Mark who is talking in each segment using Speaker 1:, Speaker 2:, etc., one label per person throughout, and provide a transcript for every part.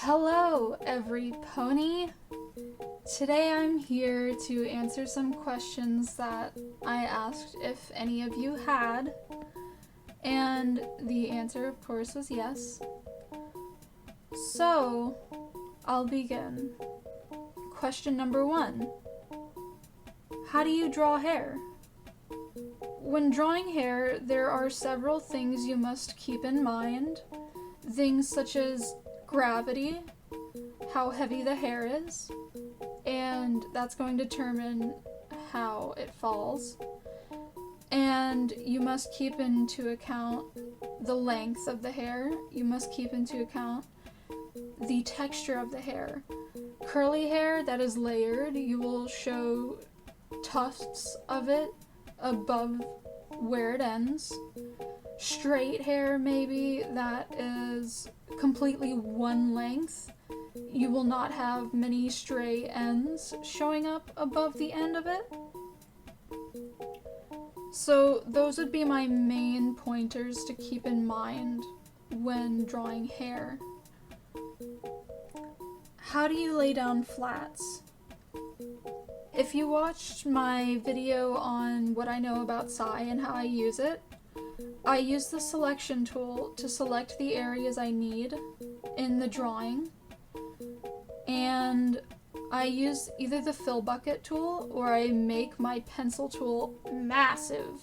Speaker 1: Hello, every pony. Today I'm here to answer some questions that I asked if any of you had, and the answer, of course, was yes. So, I'll begin. Question number 1. How do you draw hair? When drawing hair, there are several things you must keep in mind. Things such as gravity, how heavy the hair is, and that's going to determine how it falls. And you must keep into account the length of the hair. You must keep into account the texture of the hair. Curly hair that is layered, you will show tufts of it above where it ends. Straight hair, maybe, that is completely one length, you will not have many stray ends showing up above the end of it. So those would be my main pointers to keep in mind when drawing hair. How do you lay down flats? If you watched my video on what I know about Sai and how I use it, I use the selection tool to select the areas I need in the drawing, and I use either the fill bucket tool or I make my pencil tool massive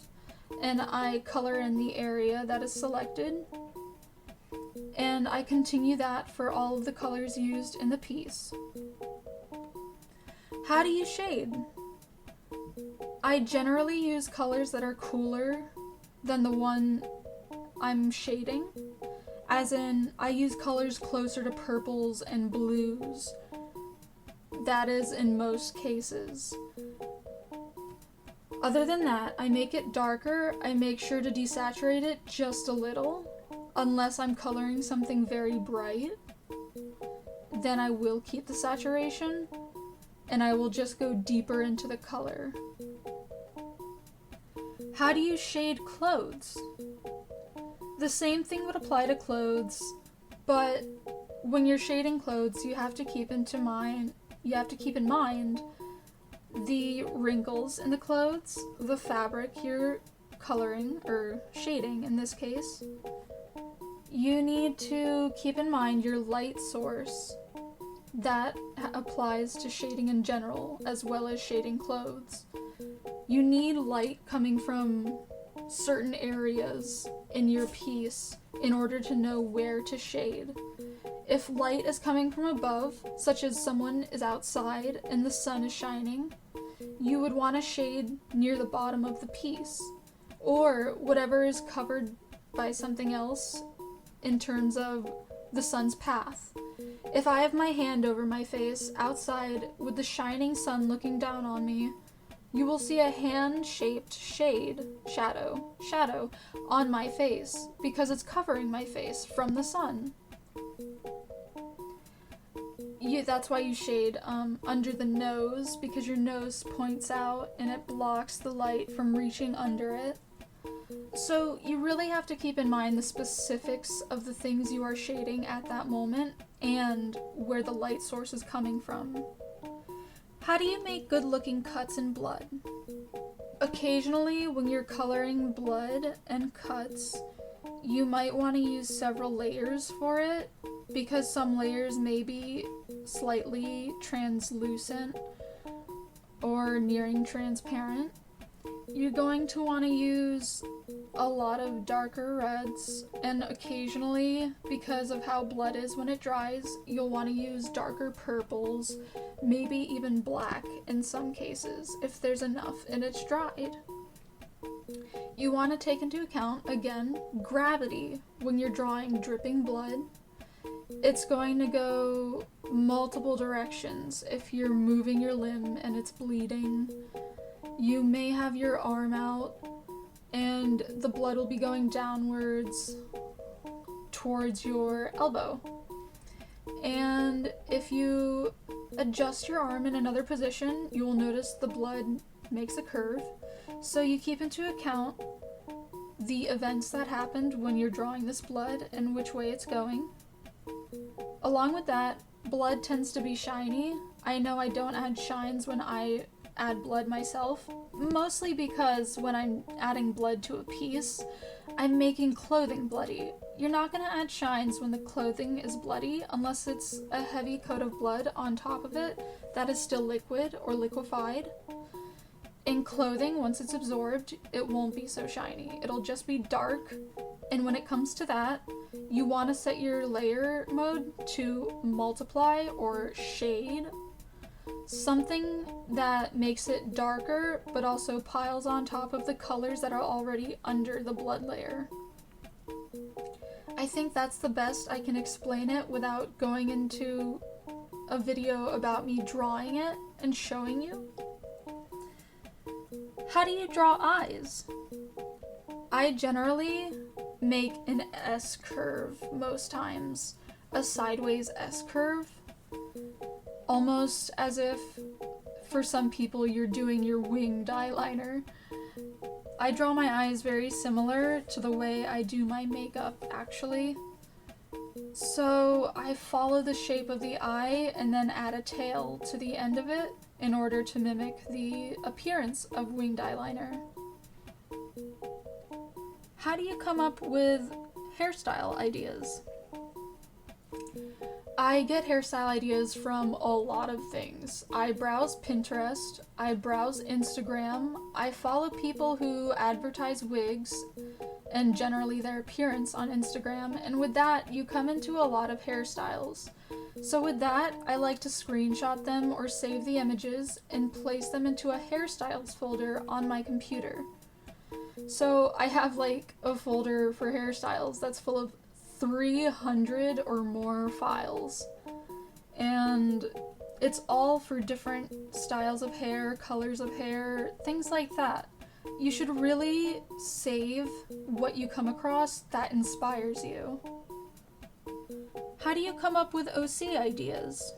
Speaker 1: and I color in the area that is selected, and I continue that for all of the colors used in the piece. How do you shade? I generally use colors that are cooler than the one I'm shading, as in I use colors closer to purples and blues. That is in most cases. Other than that, I make it darker. I make sure to desaturate it just a little, unless I'm coloring something very bright. Then I will keep the saturation, and I will just go deeper into the color. How do you shade clothes? The same thing would apply to clothes, but when you're shading clothes, you have to keep in mind the wrinkles in the clothes, the fabric you're coloring, or shading in this case. You need to keep in mind your light source. That applies to shading in general, as well as shading clothes. You need light coming from certain areas in your piece in order to know where to shade. If light is coming from above, such as someone is outside and the sun is shining, you would want to shade near the bottom of the piece, or whatever is covered by something else in terms of the sun's path. If I have my hand over my face outside with the shining sun looking down on me, you will see a hand-shaped shadow on my face because it's covering my face from the sun. That's why you shade under the nose, because your nose points out and it blocks the light from reaching under it. So you really have to keep in mind the specifics of the things you are shading at that moment and where the light source is coming from. How do you make good-looking cuts in blood? Occasionally, when you're coloring blood and cuts, you might want to use several layers for it, because some layers may be slightly translucent or nearing transparent. You're going to want to use a lot of darker reds, and occasionally, because of how blood is when it dries, you'll want to use darker purples, maybe even black in some cases, if there's enough and it's dried. You want to take into account, again, gravity when you're drawing dripping blood. It's going to go multiple directions. If you're moving your limb and it's bleeding, you may have your arm out and the blood will be going downwards towards your elbow. And if you adjust your arm in another position, you will notice the blood makes a curve. So you keep into account the events that happened when you're drawing this blood and which way it's going. Along with that, blood tends to be shiny. I know I don't add shines when I add blood myself, mostly because when I'm adding blood to a piece, I'm making clothing bloody. You're not going to add shines when the clothing is bloody unless it's a heavy coat of blood on top of it that is still liquid or liquefied. In clothing, once it's absorbed, it won't be so shiny. It'll just be dark, and when it comes to that, you want to set your layer mode to multiply or shade. Something that makes it darker, but also piles on top of the colors that are already under the blood layer. I think that's the best I can explain it without going into a video about me drawing it and showing you. How do you draw eyes? I generally make an S curve most times, a sideways S curve, almost as if for some people you're doing your winged eyeliner. I draw my eyes very similar to the way I do my makeup, actually. So I follow the shape of the eye and then add a tail to the end of it in order to mimic the appearance of winged eyeliner. How do you come up with hairstyle ideas? I get hairstyle ideas from a lot of things. I browse Pinterest, I browse Instagram, I follow people who advertise wigs and generally their appearance on Instagram, and with that, you come into a lot of hairstyles. So with that, I like to screenshot them or save the images and place them into a hairstyles folder on my computer. So I have like a folder for hairstyles that's full of 300 or more files, and it's all for different styles of hair, colors of hair, things like that. You should really save what you come across that inspires you. How do you come up with OC ideas?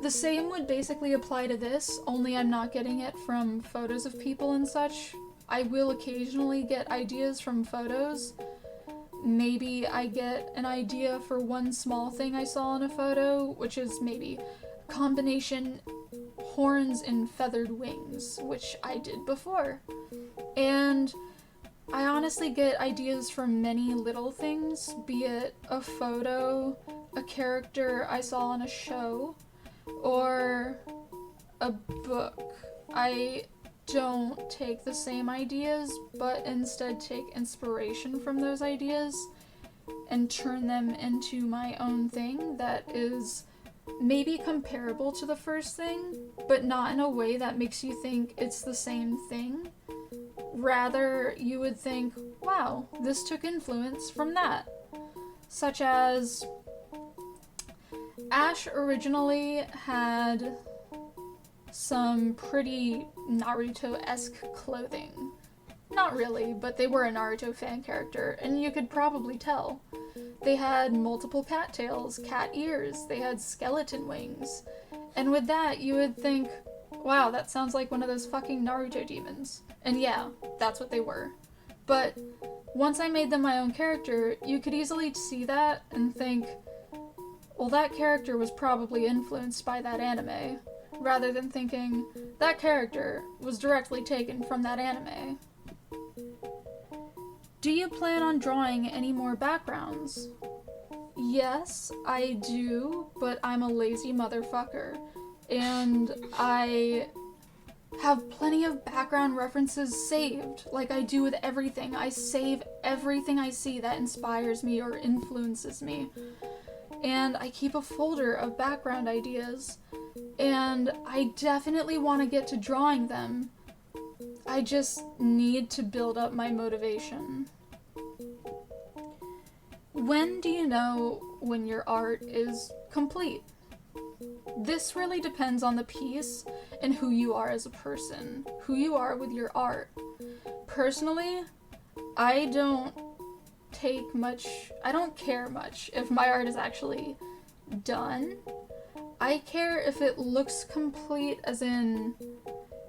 Speaker 1: The same would basically apply to this, only I'm not getting it from photos of people and such. I will occasionally get ideas from photos. Maybe I get an idea for one small thing I saw in a photo, which is maybe combination horns and feathered wings, which I did before. And I honestly get ideas from many little things, be it a photo, a character I saw on a show, or a book. I don't take the same ideas, but instead take inspiration from those ideas and turn them into my own thing that is maybe comparable to the first thing, but not in a way that makes you think it's the same thing. Rather, you would think, wow, this took influence from that. Such as, Ash originally had some pretty Naruto-esque clothing. Not really, but they were a Naruto fan character, and you could probably tell. They had multiple cattails, cat ears, they had skeleton wings. And with that, you would think, wow, that sounds like one of those fucking Naruto demons. And yeah, that's what they were. But once I made them my own character, you could easily see that and think, well, that character was probably influenced by that anime, rather than thinking, that character was directly taken from that anime. Do you plan on drawing any more backgrounds? Yes, I do, but I'm a lazy motherfucker, and I have plenty of background references saved, like I do with everything. I save everything I see that inspires me or influences me, and I keep a folder of background ideas, and I definitely want to get to drawing them. I just need to build up my motivation. When do you know when your art is complete? This really depends on the piece and who you are as a person, who you are with your art. Personally, I don't care much if my art is actually done. I care if it looks complete, as in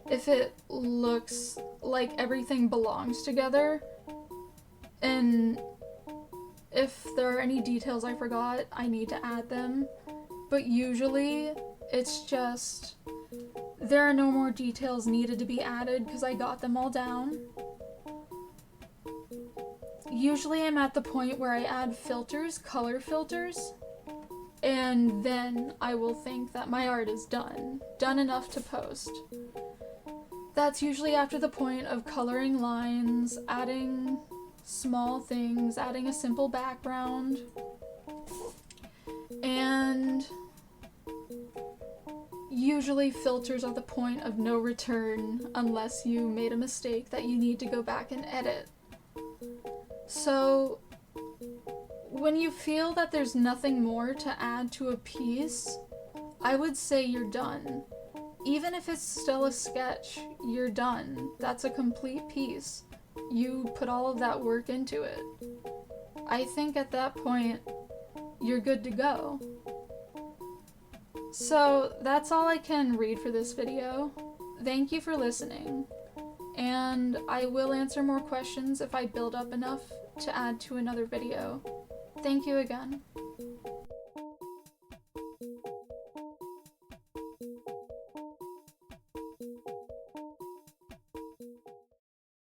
Speaker 1: if it looks like everything belongs together, and if there are any details I forgot, I need to add them. But usually, it's just, there are no more details needed to be added because I got them all down. Usually I'm at the point where I add filters, color filters, and then I will think that my art is done enough to post. That's usually after the point of coloring lines, adding small things, adding a simple background, and usually filters are the point of no return unless you made a mistake that you need to go back and edit. So, when you feel that there's nothing more to add to a piece, I would say you're done. Even if it's still a sketch, you're done. That's a complete piece. You put all of that work into it. I think at that point, you're good to go. So, that's all I can read for this video. Thank you for listening. And I will answer more questions if I build up enough to add to another video. Thank you again.